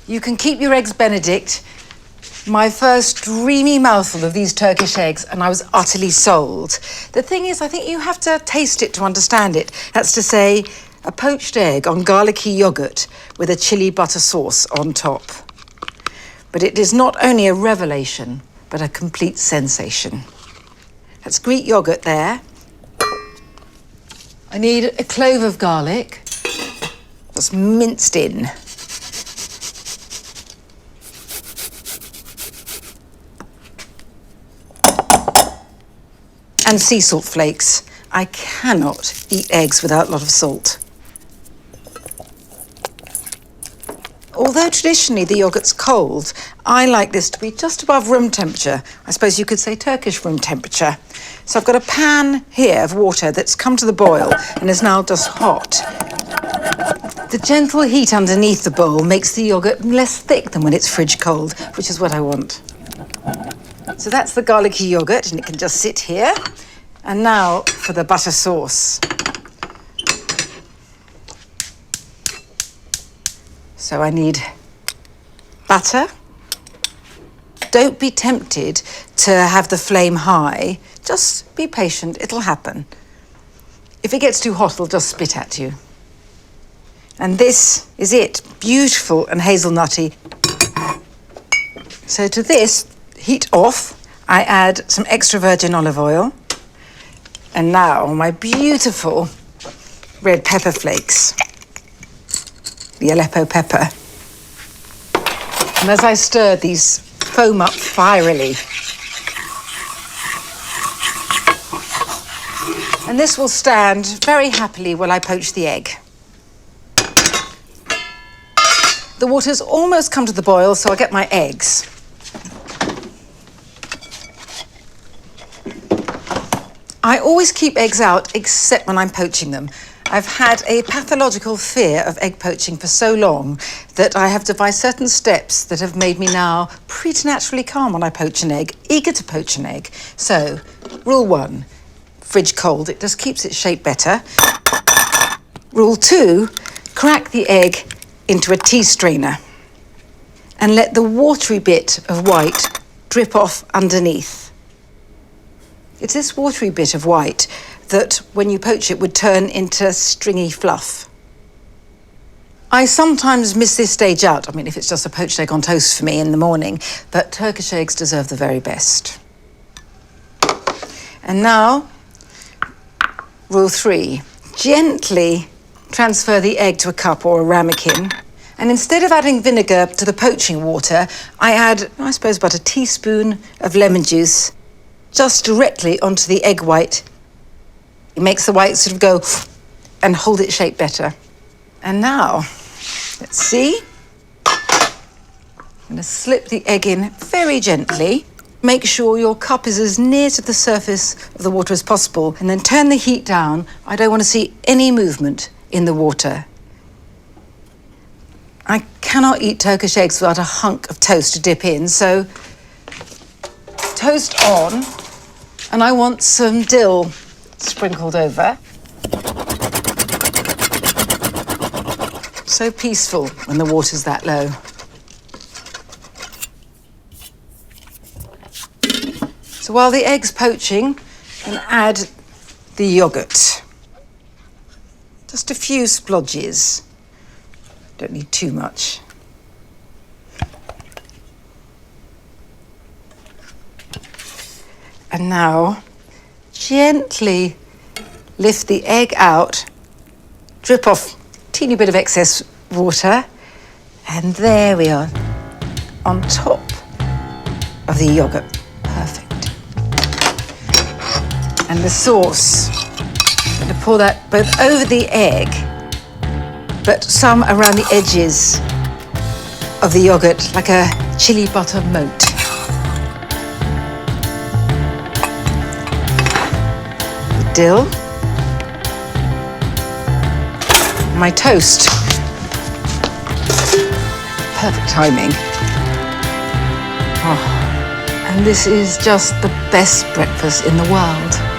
You can keep your eggs Benedict. My first dreamy mouthful of these Turkish eggs, and I was utterly sold. The thing is, I think you have to taste it to understand it. That's to say, a poached egg on garlicky yogurt with a chili butter sauce on top. But it is not only a revelation, but a complete sensation. That's Greek yogurt there. I need a clove of garlic that's minced in. And sea salt flakes. I cannot eat eggs without a lot of salt. Although traditionally the yogurt's cold, I like this to be just above room temperature. I suppose you could say Turkish room temperature. So I've got a pan here of water that's come to the boil and is now just hot. The gentle heat underneath the bowl makes the yogurt less thick than when it's fridge cold, which is what I want. So that's the garlicky yogurt, and it can just sit here. And now for the butter sauce. So I need butter. Don't be tempted to have the flame high. Just be patient, it'll happen. If it gets too hot, it'll just spit at you. And this is it, beautiful and hazelnutty. So to this, heat off, I add some extra virgin olive oil. And now my beautiful red pepper flakes, the Aleppo pepper. And as I stir, these foam up fierily. And this will stand very happily while I poach the egg. The water's almost come to the boil, so I'll get my eggs. I always keep eggs out, except when I'm poaching them. I've had a pathological fear of egg poaching for so long that I have devised certain steps that have made me now preternaturally calm when I poach an egg, eager to poach an egg. So, rule 1, fridge cold, it just keeps its shape better. Rule 2, crack the egg into a tea strainer and let the watery bit of white drip off underneath. It's this watery bit of white that, when you poach it, would turn into stringy fluff. I sometimes miss this stage out. I mean, if it's just a poached egg on toast for me in the morning, but Turkish eggs deserve the very best. And now, rule 3, gently transfer the egg to a cup or a ramekin. And instead of adding vinegar to the poaching water, I add, I suppose, about a teaspoon of lemon juice just directly onto the egg white. It makes the white sort of go and hold its shape better. And now, let's see. I'm going to slip the egg in very gently. Make sure your cup is as near to the surface of the water as possible, and then turn the heat down. I don't want to see any movement in the water. I cannot eat Turkish eggs without a hunk of toast to dip in, so toast on, and I want some dill sprinkled over. So peaceful when the water's that low. So while the egg's poaching, I'm going to add the yogurt. Just a few splodges. Don't need too much. And now, gently lift the egg out, drip off a teeny bit of excess water, and there we are, on top of the yogurt. Perfect. And the sauce, I'm going to pour that both over the egg, but some around the edges of the yogurt, like a chili butter moat. Dill, my toast. Perfect timing. Oh, and this is just the best breakfast in the world.